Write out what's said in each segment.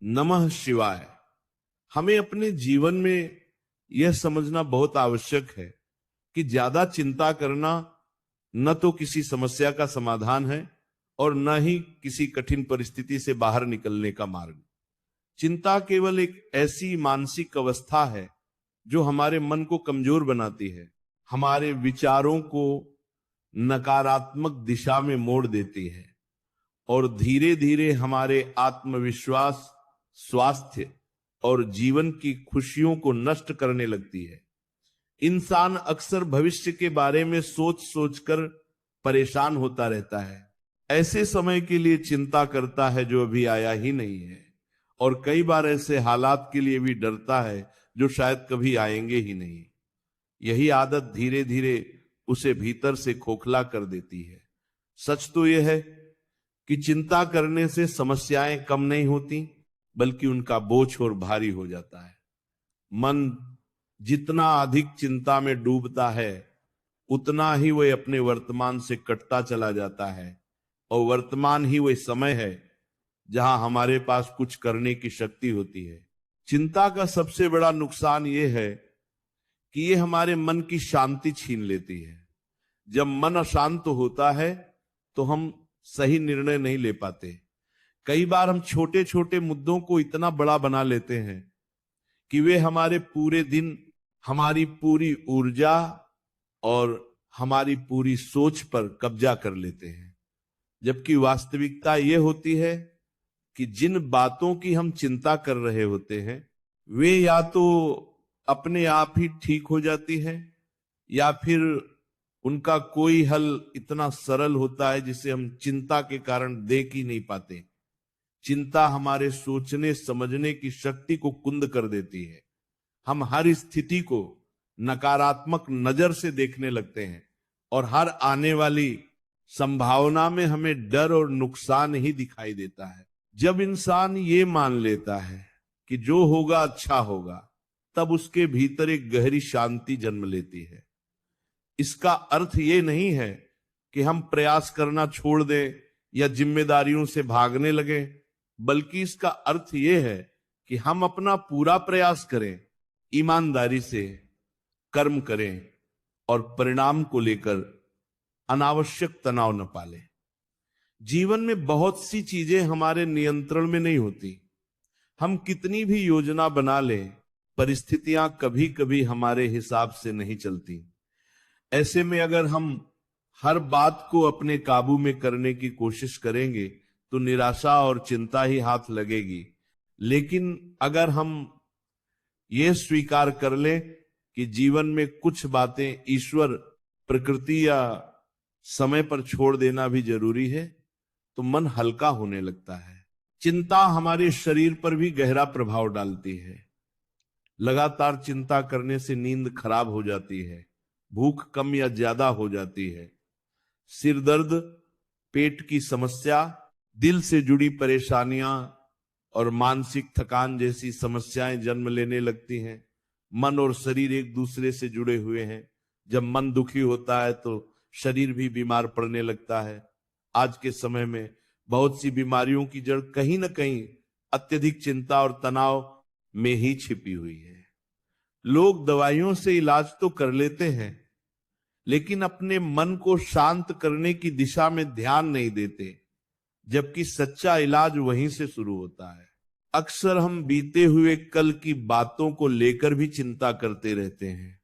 नमः शिवाय। हमें अपने जीवन में यह समझना बहुत आवश्यक है कि ज्यादा चिंता करना न तो किसी समस्या का समाधान है और न ही किसी कठिन परिस्थिति से बाहर निकलने का मार्ग। चिंता केवल एक ऐसी मानसिक अवस्था है जो हमारे मन को कमजोर बनाती है, हमारे विचारों को नकारात्मक दिशा में मोड़ देती है और धीरे धीरे हमारे आत्मविश्वास, स्वास्थ्य और जीवन की खुशियों को नष्ट करने लगती है। इंसान अक्सर भविष्य के बारे में सोच सोचकर परेशान होता रहता है। ऐसे समय के लिए चिंता करता है जो अभी आया ही नहीं है, और कई बार ऐसे हालात के लिए भी डरता है जो शायद कभी आएंगे ही नहीं। यही आदत धीरे धीरे उसे भीतर से खोखला कर देती है। सच तो यह है कि चिंता करने से समस्याएं कम नहीं होती, बल्कि उनका बोझ और भारी हो जाता है। मन जितना अधिक चिंता में डूबता है, उतना ही वह अपने वर्तमान से कटता चला जाता है, और वर्तमान ही वह समय है जहां हमारे पास कुछ करने की शक्ति होती है। चिंता का सबसे बड़ा नुकसान यह है कि यह हमारे मन की शांति छीन लेती है। जब मन अशांत होता है तो हम सही निर्णय नहीं ले पाते। कई बार हम छोटे छोटे मुद्दों को इतना बड़ा बना लेते हैं कि वे हमारे पूरे दिन, हमारी पूरी ऊर्जा और हमारी पूरी सोच पर कब्जा कर लेते हैं। जबकि वास्तविकता यह होती है कि जिन बातों की हम चिंता कर रहे होते हैं वे या तो अपने आप ही ठीक हो जाती है, या फिर उनका कोई हल इतना सरल होता है जिसे हम चिंता के कारण देख ही नहीं पाते। चिंता हमारे सोचने समझने की शक्ति को कुंद कर देती है। हम हर स्थिति को नकारात्मक नजर से देखने लगते हैं और हर आने वाली संभावना में हमें डर और नुकसान ही दिखाई देता है। जब इंसान ये मान लेता है कि जो होगा अच्छा होगा, तब उसके भीतर एक गहरी शांति जन्म लेती है। इसका अर्थ ये नहीं है कि हम प्रयास करना छोड़ दें या जिम्मेदारियों से भागने लगे, बल्कि इसका अर्थ ये है कि हम अपना पूरा प्रयास करें, ईमानदारी से कर्म करें और परिणाम को लेकर अनावश्यक तनाव न पालें। जीवन में बहुत सी चीजें हमारे नियंत्रण में नहीं होती। हम कितनी भी योजना बना लें, परिस्थितियां कभी कभी हमारे हिसाब से नहीं चलती। ऐसे में अगर हम हर बात को अपने काबू में करने की कोशिश करेंगे तो निराशा और चिंता ही हाथ लगेगी। लेकिन अगर हम ये स्वीकार कर लें कि जीवन में कुछ बातें ईश्वर, प्रकृति या समय पर छोड़ देना भी जरूरी है, तो मन हल्का होने लगता है। चिंता हमारे शरीर पर भी गहरा प्रभाव डालती है। लगातार चिंता करने से नींद खराब हो जाती है, भूख कम या ज्यादा हो जाती है, सिर दर्द, पेट की समस्या, दिल से जुड़ी परेशानियां और मानसिक थकान जैसी समस्याएं जन्म लेने लगती हैं। मन और शरीर एक दूसरे से जुड़े हुए हैं। जब मन दुखी होता है तो शरीर भी बीमार पड़ने लगता है। आज के समय में बहुत सी बीमारियों की जड़ कहीं न कहीं अत्यधिक चिंता और तनाव में ही छिपी हुई है। लोग दवाइयों से इलाज तो कर लेते हैं, लेकिन अपने मन को शांत करने की दिशा में ध्यान नहीं देते, जबकि सच्चा इलाज वहीं से शुरू होता है। अक्सर हम बीते हुए कल की बातों को लेकर भी चिंता करते रहते हैं।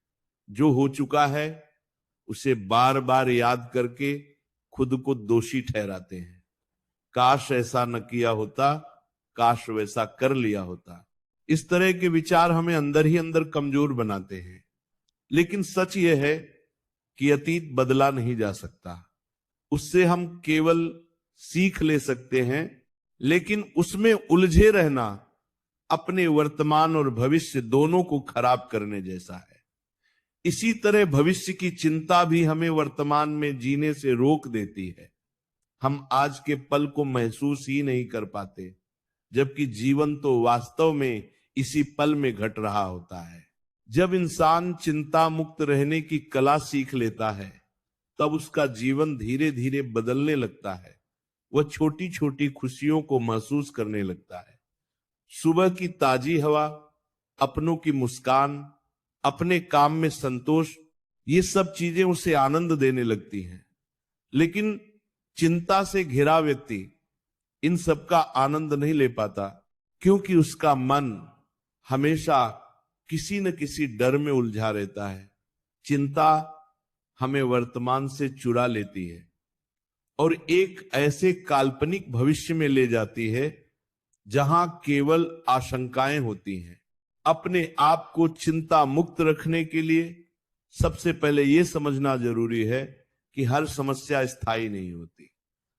जो हो चुका है उसे बार बार याद करके खुद को दोषी ठहराते हैं। काश ऐसा न किया होता, काश वैसा कर लिया होता। इस तरह के विचार हमें अंदर ही अंदर कमजोर बनाते हैं। लेकिन सच यह है कि अतीत बदला नहीं जा सकता। उससे हम केवल सीख ले सकते हैं, लेकिन उसमें उलझे रहना अपने वर्तमान और भविष्य दोनों को खराब करने जैसा है। इसी तरह भविष्य की चिंता भी हमें वर्तमान में जीने से रोक देती है। हम आज के पल को महसूस ही नहीं कर पाते, जबकि जीवन तो वास्तव में इसी पल में घट रहा होता है। जब इंसान चिंता मुक्त रहने की कला सीख लेता है, तब उसका जीवन धीरे धीरे बदलने लगता है। वह छोटी छोटी खुशियों को महसूस करने लगता है। सुबह की ताजी हवा, अपनों की मुस्कान, अपने काम में संतोष, ये सब चीजें उसे आनंद देने लगती हैं। लेकिन चिंता से घिरा व्यक्ति इन सब का आनंद नहीं ले पाता, क्योंकि उसका मन हमेशा किसी न किसी डर में उलझा रहता है। चिंता हमें वर्तमान से चुरा लेती है और एक ऐसे काल्पनिक भविष्य में ले जाती है जहां केवल आशंकाएं होती हैं। अपने आप को चिंता मुक्त रखने के लिए सबसे पहले यह समझना जरूरी है कि हर समस्या स्थायी नहीं होती।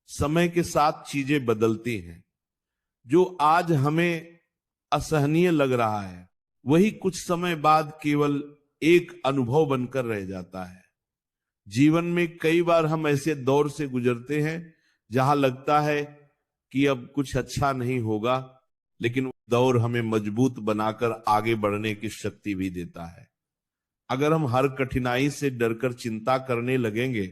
समय के साथ चीजें बदलती हैं। जो आज हमें असहनीय लग रहा है, वही कुछ समय बाद केवल एक अनुभव बनकर रह जाता है। जीवन में कई बार हम ऐसे दौर से गुजरते हैं जहां लगता है कि अब कुछ अच्छा नहीं होगा, लेकिन दौर हमें मजबूत बनाकर आगे बढ़ने की शक्ति भी देता है। अगर हम हर कठिनाई से डरकर चिंता करने लगेंगे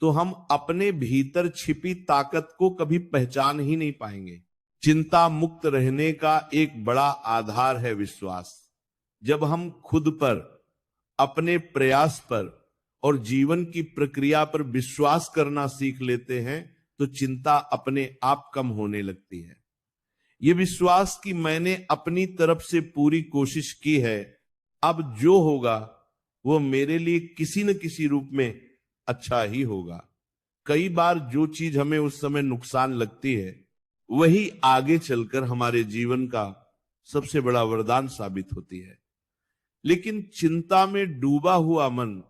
तो हम अपने भीतर छिपी ताकत को कभी पहचान ही नहीं पाएंगे। चिंता मुक्त रहने का एक बड़ा आधार है विश्वास। जब हम खुद पर, अपने प्रयास पर और जीवन की प्रक्रिया पर विश्वास करना सीख लेते हैं तो चिंता अपने आप कम होने लगती है। ये विश्वास कि मैंने अपनी तरफ से पूरी कोशिश की है, अब जो होगा वो मेरे लिए किसी न किसी रूप में अच्छा ही होगा। कई बार जो चीज हमें उस समय नुकसान लगती है, वही आगे चलकर हमारे जीवन का सबसे बड़ा वरदान साबित होती है। लेकिन चिंता में डूबा हुआ मन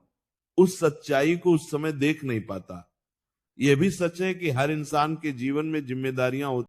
उस सच्चाई को उस समय देख नहीं पाता। यह भी सच है कि हर इंसान के जीवन में जिम्मेदारियां होती